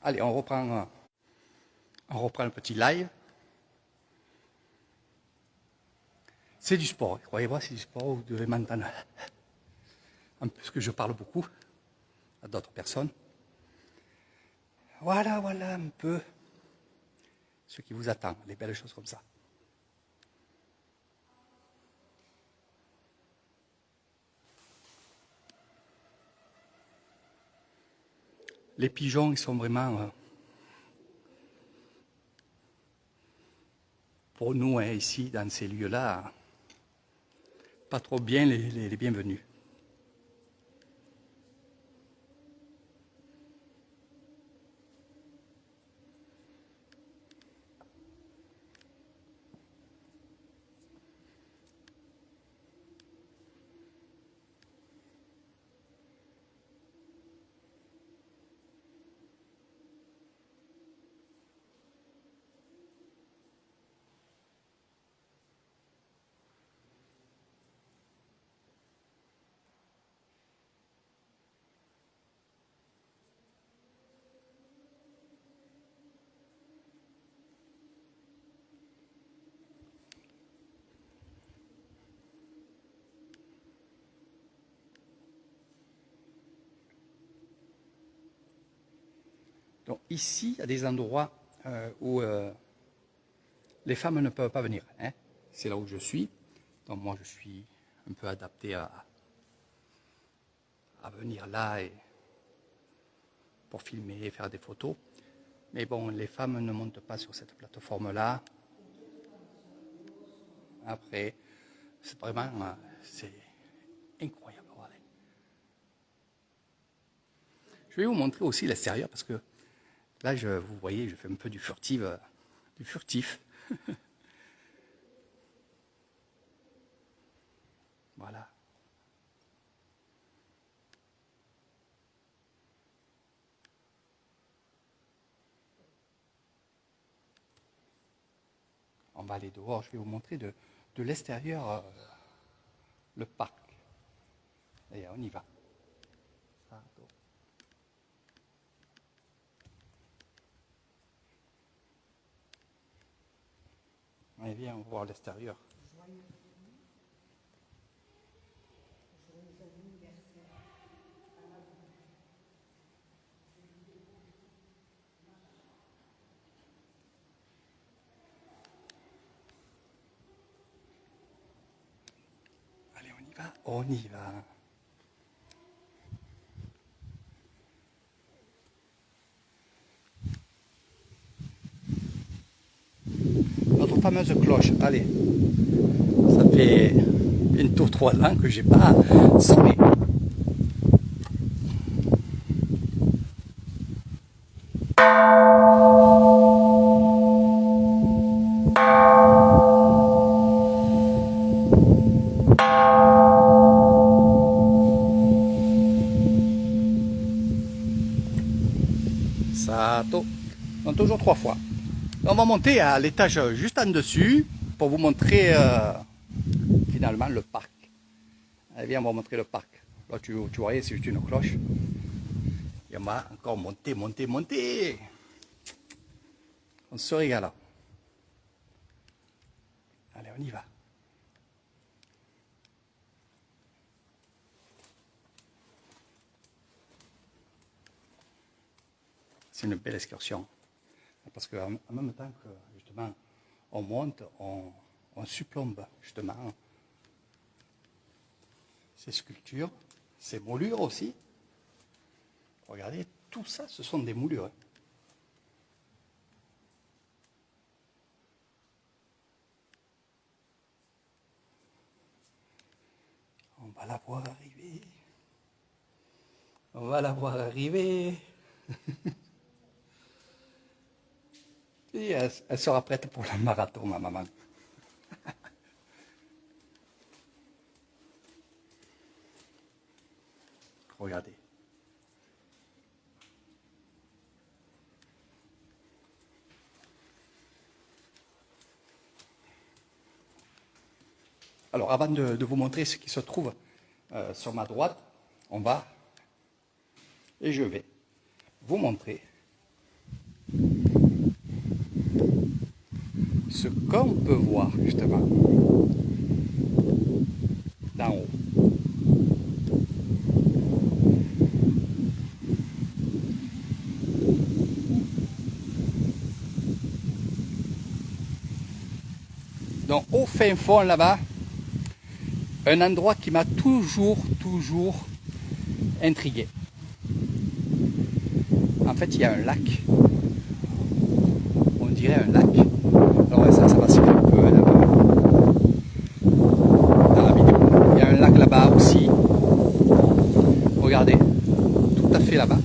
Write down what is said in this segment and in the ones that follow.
Allez, on reprend le petit live. C'est du sport, croyez-moi, c'est du sport, vous devez m'entendre un peu, parce que je parle beaucoup à d'autres personnes. Voilà un peu ce qui vous attend, les belles choses comme ça. Les pigeons, ils sont vraiment, pour nous, ici, dans ces lieux-là, pas trop bien les bienvenus. Donc ici, il y a des endroits où les femmes ne peuvent pas venir. C'est là où je suis. Donc moi, je suis un peu adapté à venir là pour filmer et faire des photos. Mais bon, les femmes ne montent pas sur cette plateforme-là. Après, c'est vraiment, c'est incroyable. Regardez. Je vais vous montrer aussi l'extérieur parce que là, vous voyez, je fais un peu du furtif. Voilà. On va aller dehors, je vais vous montrer de l'extérieur le parc. D'ailleurs, on y va. Allez, viens, on va voir l'extérieur. Allez, on y va. On y va. Notre fameuse cloche, allez. Ça fait bientôt 3 ans que j'ai pas sonné. Ça donc toujours 3 fois. On va monter à l'étage juste en dessus pour vous montrer finalement le parc. Allez, viens, on va montrer le parc. Là, tu voyais, c'est juste une cloche. Et on va encore monter. On se régale. Allez, on y va. C'est une belle excursion. Parce qu'en même temps que, justement, on monte, on surplombe, justement, ces sculptures, ces moulures aussi. Regardez, tout ça, ce sont des moulures. On va la voir arriver. On va la voir arriver. Et elle sera prête pour le marathon, ma maman. Regardez. Alors, avant de vous montrer ce qui se trouve sur ma droite, je vais vous montrer ce qu'on peut voir justement d'en haut. Donc au fin fond là-bas, un endroit qui m'a toujours intrigué. En fait, il y a un lac. On dirait un lac. Alors ouais, ça va se faire un peu là-bas. Dans la vidéo. Il y a un lac là-bas aussi. Regardez. Tout à fait là-bas.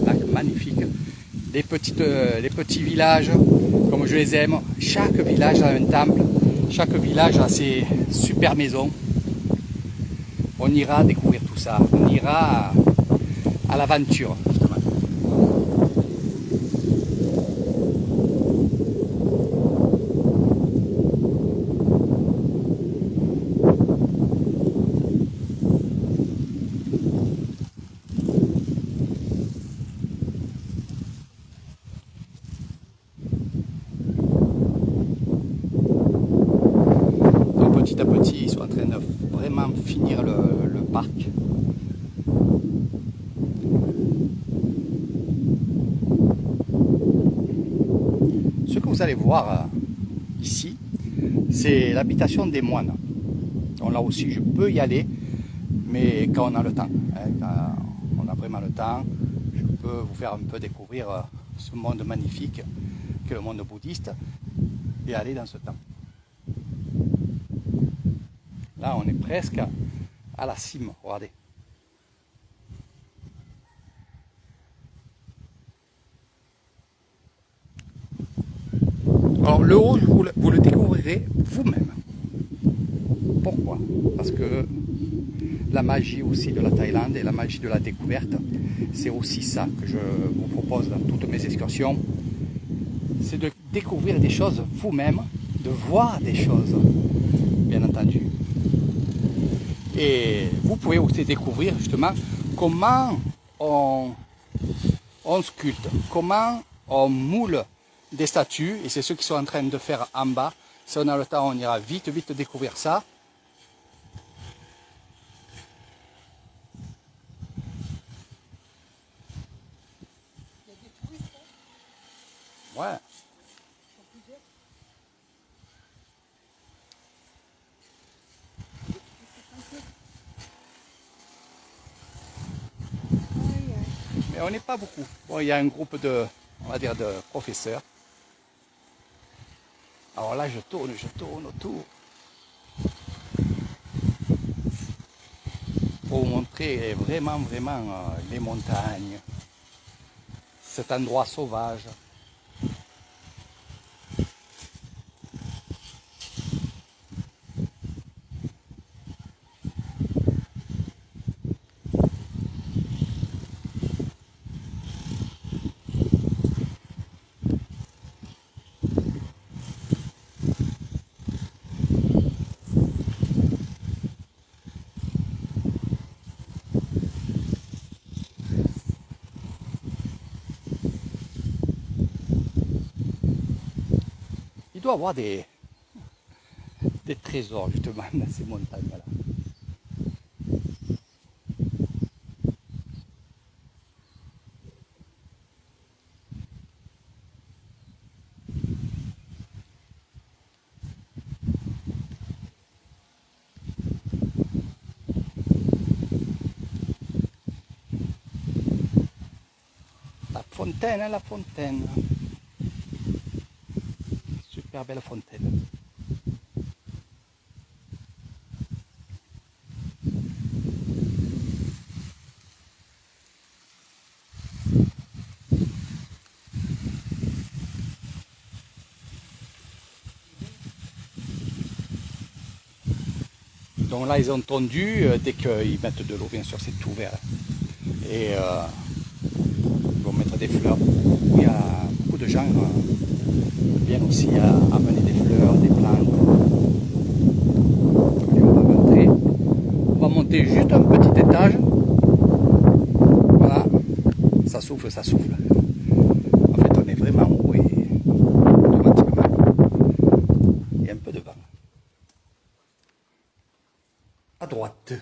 Lac magnifique. Les petits villages, comme je les aime. Chaque village a un temple. Chaque village a ses super maisons. On ira découvrir tout ça. On ira à l'aventure, justement. Donc petit à petit, ils sont en train de vraiment finir le parc. Ce que vous allez voir ici, c'est l'habitation des moines. Donc là aussi, je peux y aller, mais quand on a le temps. Hein, quand on a vraiment le temps, je peux vous faire un peu découvrir ce monde magnifique qu'est le monde bouddhiste et aller dans ce temple. Là, on est presque à la cime, regardez. Alors le haut, vous le découvrirez vous-même. Pourquoi? Parce que la magie aussi de la Thaïlande et la magie de la découverte, c'est aussi ça que je vous propose dans toutes mes excursions. C'est de découvrir des choses vous-même, de voir des choses, bien entendu. Et vous pouvez aussi découvrir justement comment on sculpte, comment on moule des statues, et c'est ce qu'ils sont en train de faire en bas. Si on a le temps, on ira vite découvrir ça. Ouais. Mais on n'est pas beaucoup. Bon, il y a un groupe de, on va dire, de professeurs. Alors là, je tourne autour pour vous montrer vraiment les montagnes, cet endroit sauvage. Il doit y avoir des trésors justement dans ces montagnes-là. La fontaine. Super belle fontaine. Donc là, ils ont tondu, dès qu'ils mettent de l'eau, bien sûr, c'est tout vert. Et ils vont mettre des fleurs. Il y a beaucoup de gens viennent aussi à amener des fleurs, des plantes. Allez, on va monter juste un petit étage. Voilà. souffle, ça souffle. En fait, on est vraiment haut et automatiquement, il y a un peu de vent. À droite,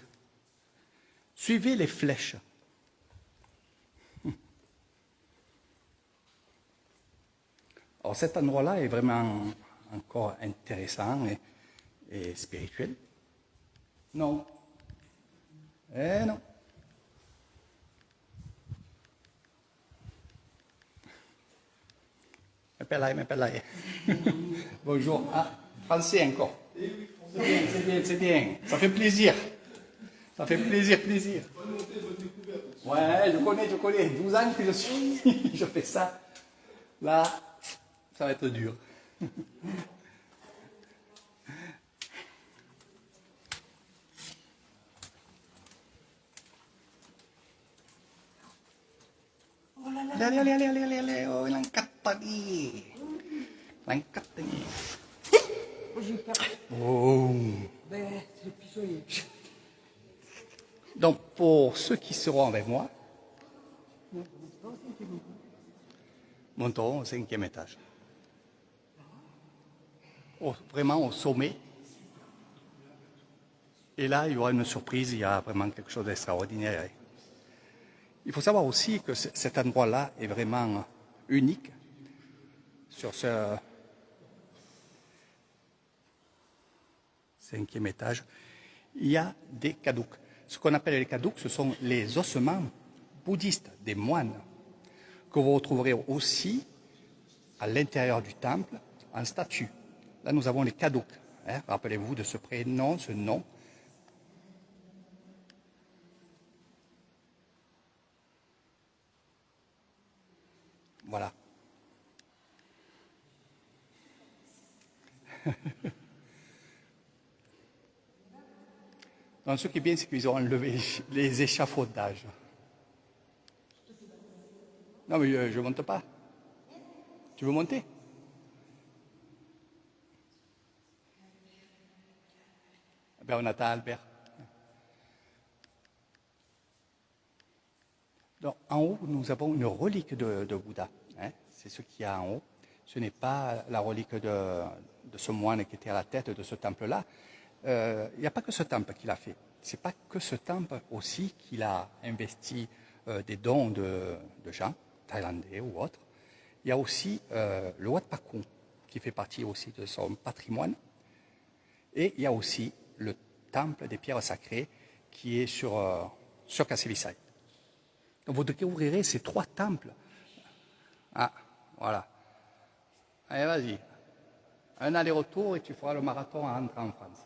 suivez les flèches. Alors cet endroit-là est vraiment encore intéressant et spirituel. Non. Eh non. M'appelle. Bonjour. Ah, français encore. C'est bien. Ça fait plaisir. Ça fait plaisir. Ouais, je connais. 12 ans que je suis. Je fais ça. Là, ça va être dur. Allez, oh, l'angkat tadi. L'angkat tadi. Oh. Donc, pour ceux qui seront avec moi, montons au 5e étage. Vraiment au sommet. Et là, il y aura une surprise, il y a vraiment quelque chose d'extraordinaire. Il faut savoir aussi que cet endroit-là est vraiment unique sur ce 5e étage. Il y a des kadouks. Ce qu'on appelle les kadouks, ce sont les ossements bouddhistes des moines que vous retrouverez aussi à l'intérieur du temple en statue. Là, nous avons les kadouks. Rappelez-vous de ce prénom, ce nom. Voilà. Donc, ce qui est bien, c'est qu'ils ont enlevé les échafaudages. Non, mais je ne monte pas. Tu veux monter? Ben, on attend Albert. Donc, en haut, nous avons une relique de Bouddha. C'est ce qu'il y a en haut. Ce n'est pas la relique de ce moine qui était à la tête de ce temple-là. Il n'y a pas que ce temple qu'il a fait. Ce n'est pas que ce temple aussi qu'il a investi des dons de gens, thaïlandais ou autres. Il y a aussi le Wat Pakong, qui fait partie aussi de son patrimoine. Et il y a aussi le temple des pierres sacrées qui est sur Kaselisai. Donc vous découvrirez ces 3 temples. Ah, voilà. Allez, vas-y. Un aller-retour et tu feras le marathon à rentrer en France.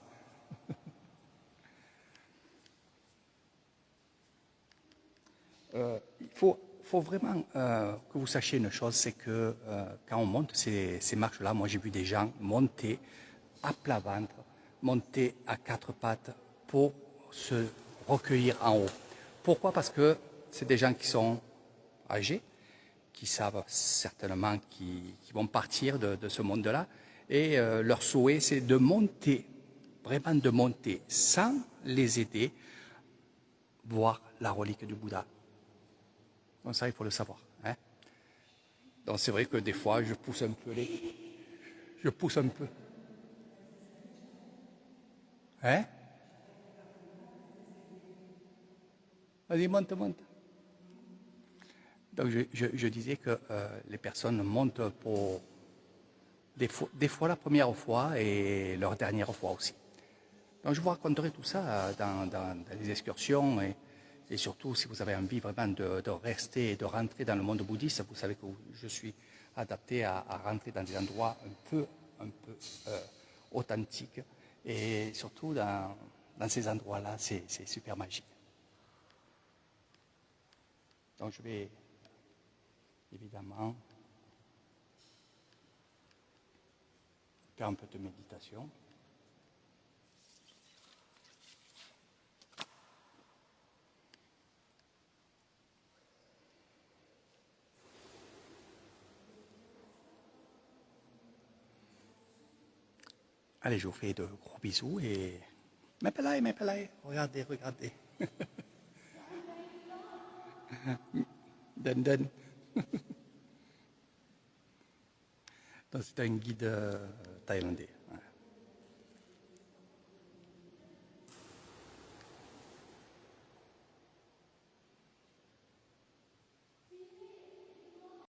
Il faut vraiment que vous sachiez une chose, c'est que quand on monte ces marches-là, moi j'ai vu des gens monter à plat ventre, monter à 4 pattes pour se recueillir en haut. Pourquoi? Parce que c'est des gens qui sont âgés, qui savent certainement qu'ils vont partir de ce monde-là, et leur souhait c'est de monter, vraiment de monter, sans les aider, voir la relique du Bouddha. Donc ça, il faut le savoir. Donc c'est vrai que des fois, je pousse un peu Je pousse un peu. Vas-y, monte. Donc je disais que les personnes montent pour des fois la première fois et leur dernière fois aussi. Donc je vous raconterai tout ça dans les excursions et surtout si vous avez envie vraiment de rester et de rentrer dans le monde bouddhiste, vous savez que je suis adapté à rentrer dans des endroits un peu authentiques et surtout dans ces endroits-là, c'est super magique. Donc je vais évidemment faire un peu de méditation. Allez, je vous fais de gros bisous et Mepelai, regardez. Den Den. Donc, c'est un guide thaïlandais.